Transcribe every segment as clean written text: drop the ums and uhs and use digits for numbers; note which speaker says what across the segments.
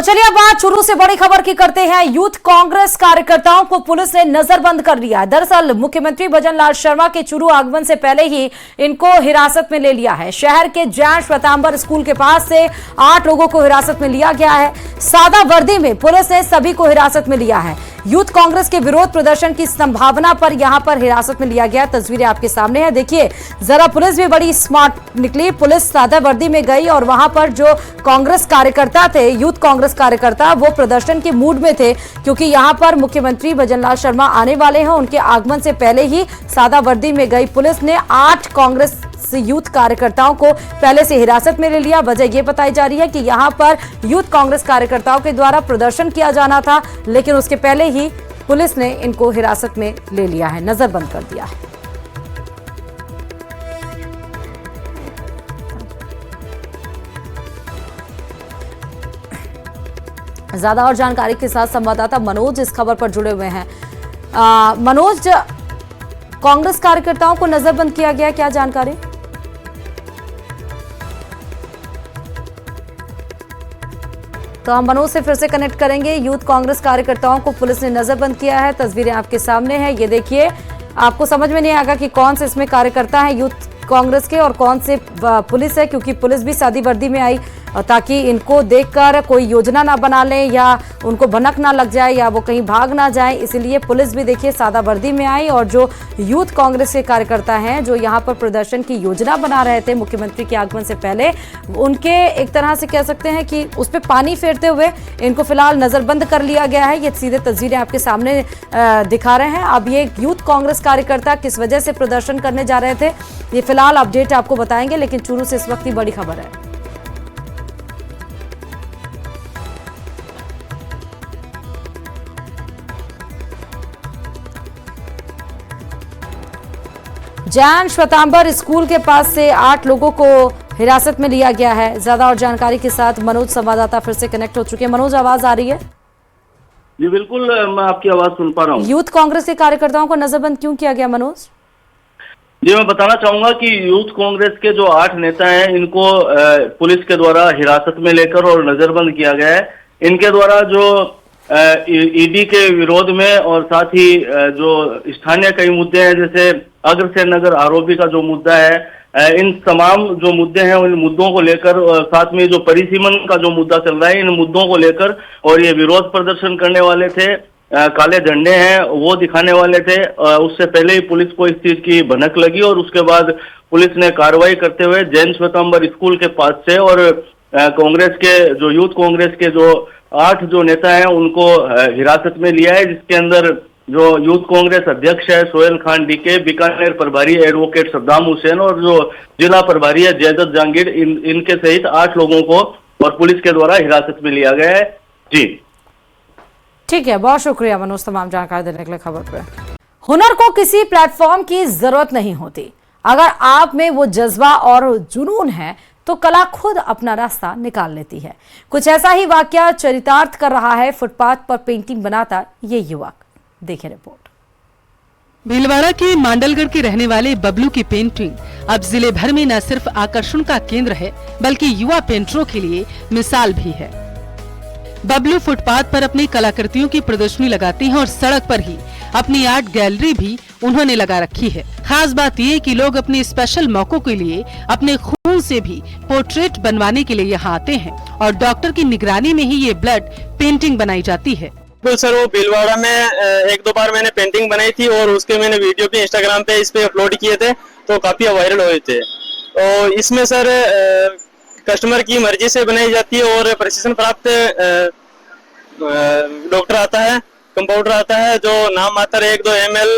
Speaker 1: चलिए अब बात चुरू से बड़ी खबर की करते हैं। यूथ कांग्रेस कार्यकर्ताओं को पुलिस ने नजरबंद कर लिया। दरअसल मुख्यमंत्री भजनलाल शर्मा के चुरू आगमन से पहले ही इनको हिरासत में ले लिया है। शहर के जैन श्वेतांबर स्कूल के पास से 8 लोगों को हिरासत में लिया गया है। सादा वर्दी में पुलिस ने सभी को हिरासत में लिया है। यूथ कांग्रेस के विरोध प्रदर्शन की संभावना पर यहां पर हिरासत में लिया गया। तस्वीरें आपके सामने हैं, देखिए जरा। पुलिस भी बड़ी स्मार्ट निकली। पुलिस सादा वर्दी में गई और वहां पर जो कांग्रेस कार्यकर्ता थे, यूथ कांग्रेस कार्यकर्ता, वो प्रदर्शन के मूड में थे क्योंकि यहां पर मुख्यमंत्री भजनलाल शर्मा आने वाले हैं। उनके आगमन से पहले ही सादा वर्दी में गई पुलिस ने 8 कांग्रेस यूथ कार्यकर्ताओं को पहले से हिरासत में ले लिया। वजह यह बताई जा रही है कि यहां पर यूथ कांग्रेस कार्यकर्ताओं के द्वारा प्रदर्शन किया जाना था, लेकिन उसके पहले ही पुलिस ने इनको हिरासत में ले लिया है, नजरबंद कर दिया है। ज्यादा और जानकारी के साथ संवाददाता मनोज इस खबर पर जुड़े हुए हैं। मनोज, कांग्रेस कार्यकर्ताओं को नजरबंद किया गया, क्या जानकारी? तो हम मनोज से फिर से कनेक्ट करेंगे। यूथ कांग्रेस कार्यकर्ताओं को पुलिस ने नजरबंद किया है। तस्वीरें आपके सामने हैं, ये देखिए। आपको समझ में नहीं आएगा कि कौन से इसमें कार्यकर्ता हैं यूथ कांग्रेस के और कौन से पुलिस है, क्योंकि पुलिस भी सादी वर्दी में आई ताकि इनको देखकर कोई योजना ना बना लें या उनको भनक ना लग जाए या वो कहीं भाग ना जाए, इसलिए पुलिस भी देखिए सादा वर्दी में आई। और जो यूथ कांग्रेस के कार्यकर्ता हैं जो यहाँ पर प्रदर्शन की योजना बना रहे थे मुख्यमंत्री के आगमन से पहले, उनके एक तरह से कह सकते हैं कि उस पर पानी फेरते हुए इनको फिलहाल नजरबंद कर लिया गया है। ये सीधे तस्वीरें आपके सामने दिखा रहे हैं। अब ये यूथ कांग्रेस कार्यकर्ता किस वजह से प्रदर्शन करने जा रहे थे, ये फिलहाल अपडेट आपको बताएंगे, लेकिन चूरू से इस वक्त की बड़ी खबर है। जैन श्वेतांबर स्कूल के पास से 8 लोगों को हिरासत में लिया गया है। ज्यादा और जानकारी के साथ मनोज संवाददाता फिर से कनेक्ट हो चुके हैं। मनोज, आवाज आ रही है?
Speaker 2: जी बिल्कुल, मैं आपकी आवाज सुन पा रहा हूँ।
Speaker 1: यूथ कांग्रेस के कार्यकर्ताओं को नजरबंद क्यों किया गया मनोज?
Speaker 2: जी मैं बताना चाहूंगा कि यूथ कांग्रेस के जो 8 नेता हैं, इनको पुलिस के द्वारा हिरासत में लेकर और नजरबंद किया गया है। इनके द्वारा जो ईडी के विरोध में और साथ ही जो स्थानीय कई मुद्दे हैं, जैसे अग्रसेन नगर आरोपी का जो मुद्दा है, इन तमाम जो मुद्दे हैं उन मुद्दों को लेकर, साथ में जो परिसीमन का जो मुद्दा चल रहा है, इन मुद्दों को लेकर और ये विरोध प्रदर्शन करने वाले थे। काले झंडे हैं वो दिखाने वाले थे। उससे पहले ही पुलिस को इस चीज की भनक लगी और उसके बाद पुलिस ने कार्रवाई करते हुए जैन श्वेतांबर स्कूल के पास से और कांग्रेस के जो यूथ कांग्रेस के जो 8 जो नेता हैं उनको हिरासत में लिया है, जिसके अंदर जो यूथ कांग्रेस अध्यक्ष है सोहेल खान डीके, बीकानेर प्रभारी एडवोकेट सद्दाम हुसैन और जो जिला प्रभारी है जयदत्त जहांगीर, इनके सहित 8 लोगों को और पुलिस के द्वारा हिरासत में लिया गया है। जी
Speaker 1: ठीक है, बहुत शुक्रिया मनोज तमाम जानकारी देने के लिए खबर पे। हुनर को किसी प्लेटफॉर्म की जरूरत नहीं होती। अगर आप में वो जज्बा और जुनून है तो कला खुद अपना रास्ता निकाल लेती है। कुछ ऐसा ही वाकया चरितार्थ कर रहा है फुटपाथ पर पेंटिंग बनाता ये युवक। देखिए रिपोर्ट।
Speaker 3: भीलवाड़ा के मांडलगढ़ के रहने वाले बबलू की पेंटिंग अब जिले भर में न सिर्फ आकर्षण का केंद्र है, बल्कि युवा पेंटरों के लिए मिसाल भी है। बबलू फुटपाथ पर अपनी कलाकृतियों की प्रदर्शनी लगाते हैं और सड़क पर ही अपनी आर्ट गैलरी भी उन्होंने लगा रखी है। खास बात ये कि लोग अपने स्पेशल मौकों के लिए अपने खून से भी पोर्ट्रेट बनवाने के लिए यहाँ आते हैं और डॉक्टर की निगरानी में ही ये ब्लड पेंटिंग बनाई जाती है।
Speaker 4: बिल्कुल सर, वो भीलवाड़ा में 1-2 बार मैंने पेंटिंग बनाई थी और उसके मैंने वीडियो भी इंस्टाग्राम पे इस पे अपलोड किए थे, तो काफी वायरल हुए थे। तो इसमें सर कस्टमर की मर्जी से बनाई जाती है और प्रशिक्षण प्राप्त डॉक्टर आता है, कंपाउंडर आता है, जो नाम मात्र 1-2 ml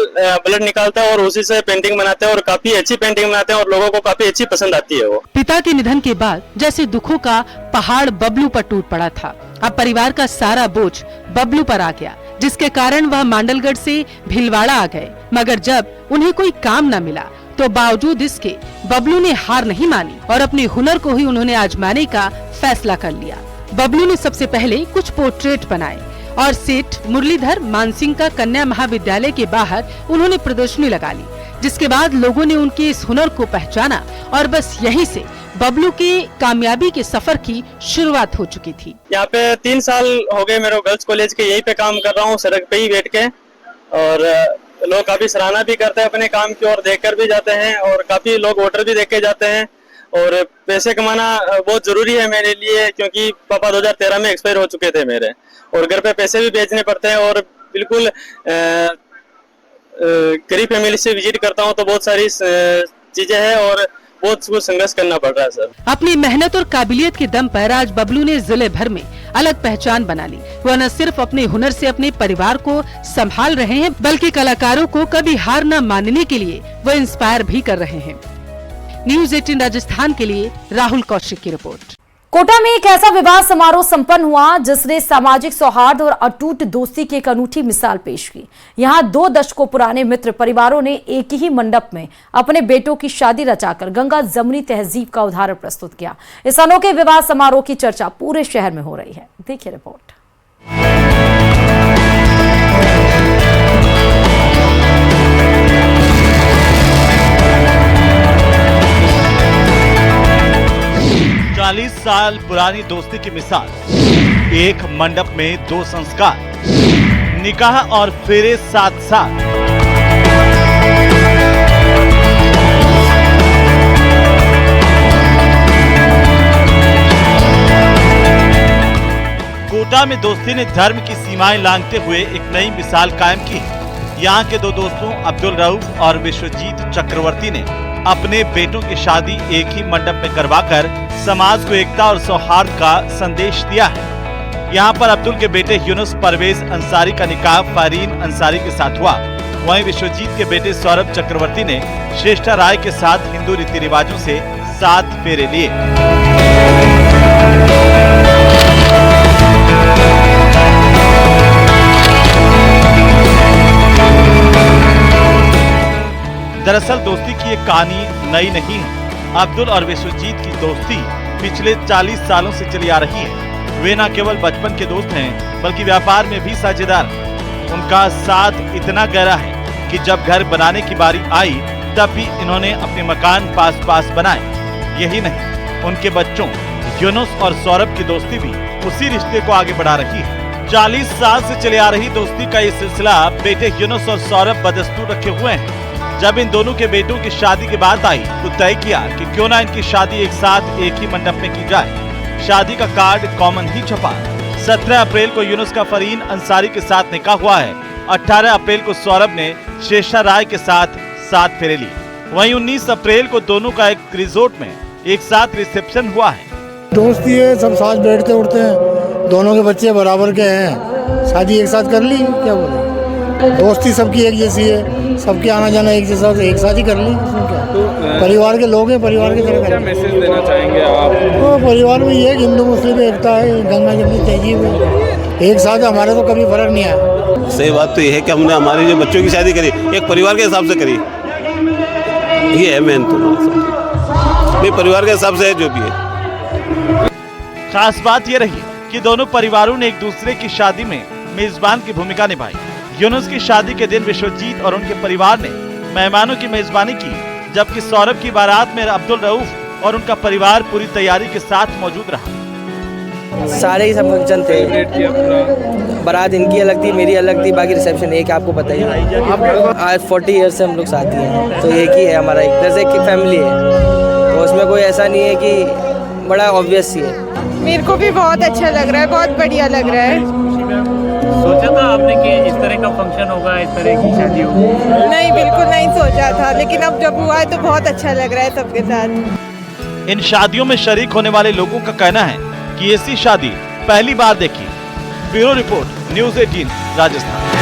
Speaker 4: ब्लड निकालता है और उसी से पेंटिंग बनाते हैं और काफी अच्छी पेंटिंग बनाते हैं और लोगों को काफी अच्छी पसंद आती है। वो
Speaker 3: पिता के निधन के बाद जैसे दुखों का पहाड़ बबलू पर टूट पड़ा था, अब परिवार का सारा बोझ बबलू पर आ गया, जिसके कारण वह मांडलगढ़ से भीलवाड़ा आ गए। मगर जब उन्हें कोई काम न मिला तो बावजूद इसके बबलू ने हार नहीं मानी और अपने हुनर को ही उन्होंने आजमाने का फैसला कर लिया। बबलू ने सबसे पहले कुछ पोर्ट्रेट बनाए और सेठ मुरलीधर मानसिंह का कन्या महाविद्यालय के बाहर उन्होंने प्रदर्शनी लगा ली, जिसके बाद लोगों ने उनके इस हुनर को पहचाना और बस यहीं से बबलू की कामयाबी के सफर की शुरुआत हो चुकी थी।
Speaker 4: यहाँ पे 3 साल हो गए मेरे गर्ल्स कॉलेज के, यहीं पे काम कर रहा हूँ, सड़क पे ही बैठ के। और लोग काफी सराहना भी करते हैं अपने काम की और देखकर भी जाते हैं, और काफी लोग वोटर भी देख के जाते हैं। और पैसे कमाना बहुत जरूरी है मेरे लिए, क्योंकि पापा 2013 में एक्सपायर हो चुके थे मेरे, और घर पे पैसे भी भेजने पड़ते हैं। और बिल्कुल गरीब फैमिली से विजिट करता हूँ तो बहुत सारी चीजें हैं और बहुत कुछ संघर्ष करना पड़ रहा है सर।
Speaker 3: अपनी मेहनत और काबिलियत के दम पर आज बबलू ने जिले भर में अलग पहचान बना ली। वह न सिर्फ अपने हुनर से अपने परिवार को संभाल रहे हैं, बल्कि कलाकारों को कभी हार न मानने के लिए वह इंस्पायर भी कर रहे हैं। न्यूज़ 18 राजस्थान के लिए राहुल कौशिक की रिपोर्ट।
Speaker 1: कोटा में एक ऐसा विवाह समारोह संपन्न हुआ जिसने सामाजिक सौहार्द और अटूट दोस्ती की एक अनूठी मिसाल पेश की। यहां 2 दशकों पुराने मित्र परिवारों ने एक ही मंडप में अपने बेटों की शादी रचाकर गंगा जमुनी तहजीब का उदाहरण प्रस्तुत किया। इस अनोखे विवाह समारोह की चर्चा पूरे शहर में हो रही है। देखिए रिपोर्ट।
Speaker 5: साल पुरानी दोस्ती की मिसाल, एक मंडप में 2 संस्कार, निकाह और फेरे साथ साथ। कोटा में दोस्ती ने धर्म की सीमाएं लांघते हुए एक नई मिसाल कायम की है। यहाँ के 2 दोस्तों अब्दुल रऊफ और विश्वजीत चक्रवर्ती ने अपने बेटों की शादी एक ही मंडप में करवाकर समाज को एकता और सौहार्द का संदेश दिया है। यहाँ पर अब्दुल के बेटे यूनुस परवेज अंसारी का निकाह फारीन अंसारी के साथ हुआ। वहीं विश्वजीत के बेटे सौरभ चक्रवर्ती ने श्रेष्ठा राय के साथ हिंदू रीति रिवाजों से 7 फेरे लिए। दरअसल दोस्ती की ये कहानी नई नहीं है। अब्दुल और विश्वजीत की दोस्ती पिछले 40 सालों से चली आ रही है। वे न केवल बचपन के दोस्त हैं, बल्कि व्यापार में भी साझेदार। उनका साथ इतना गहरा है कि जब घर बनाने की बारी आई तब भी इन्होंने अपने मकान पास पास बनाए। यही नहीं, उनके बच्चों यूनुस और सौरभ की दोस्ती भी उसी रिश्ते को आगे बढ़ा रही है। 40 साल से चली आ रही दोस्ती का ये सिलसिला बेटे यूनुस और सौरभ बदस्तूर रखे हुए हैं। जब इन दोनों के बेटों की शादी की बात आई तो तय किया कि क्यों ना इनकी शादी एक साथ एक ही मंडप में की जाए। शादी का कार्ड कॉमन ही छपा। 17 अप्रैल को यूनुस का फरीन अंसारी के साथ निकाह हुआ है। 18 अप्रैल को सौरभ ने श्रेष्ठा राय के साथ 7 फेरे लिए। वहीं 19 अप्रैल को दोनों का एक रिजोर्ट में एक साथ रिसेप्शन हुआ है।
Speaker 6: दोस्ती है, सब साथ बैठते उठते हैं, दोनों के बच्चे बराबर के हैं, शादी एक साथ कर ली, क्या बोले। दोस्ती सबकी एक जैसी है, सबके आना जाना एक जैसा, एक साथ ही कर ली। तो परिवार के लोग हैं, परिवार की तरह। क्या
Speaker 7: मैसेज देना चाहेंगे आप?
Speaker 6: तो परिवार में ये हिंदू मुस्लिम एकता है, गंगा जमुनी तहजीब है, एक साथ हमारे तो कभी फर्क नहीं आया।
Speaker 8: सही बात तो ये है कि हमने हमारी जो बच्चों की शादी करी एक परिवार के हिसाब से करी, ये है मेन। तो नहीं, परिवार के हिसाब से जो भी है।
Speaker 5: खास बात ये रही कि दोनों परिवारों ने एक दूसरे की शादी में मेजबान की भूमिका निभाई। यूनुस की शादी के दिन विश्वजीत और उनके परिवार ने मेहमानों की मेजबानी की, जबकि सौरभ की बारात में अब्दुल रऊफ और उनका परिवार पूरी तैयारी के साथ मौजूद रहा।
Speaker 9: सारे ही सब फंक्शन थे। बारात इनकी अलग थी, मेरी अलग थी, बाकी रिसेप्शन एक, आपको पता ही है। आज 40 ईयर्स से हम लोग साथ ही हैं, तो एक ही है हमारा, एक तरह से एक फैमिली है। तो उसमें कोई ऐसा नहीं है कि बड़ा ऑब्वियस ही है।
Speaker 10: मेरे को भी बहुत अच्छा लग रहा है, बहुत बढ़िया लग रहा है।
Speaker 7: सोचा था आपने कि इस तरह का फंक्शन होगा, इस तरह की शादी होगी?
Speaker 10: नहीं, बिल्कुल नहीं सोचा था, लेकिन अब जब हुआ है तो बहुत अच्छा लग रहा है सबके साथ।
Speaker 5: इन शादियों में शरीक होने वाले लोगों का कहना है कि ऐसी शादी पहली बार देखी। Bureau report, news 18 Rajasthan.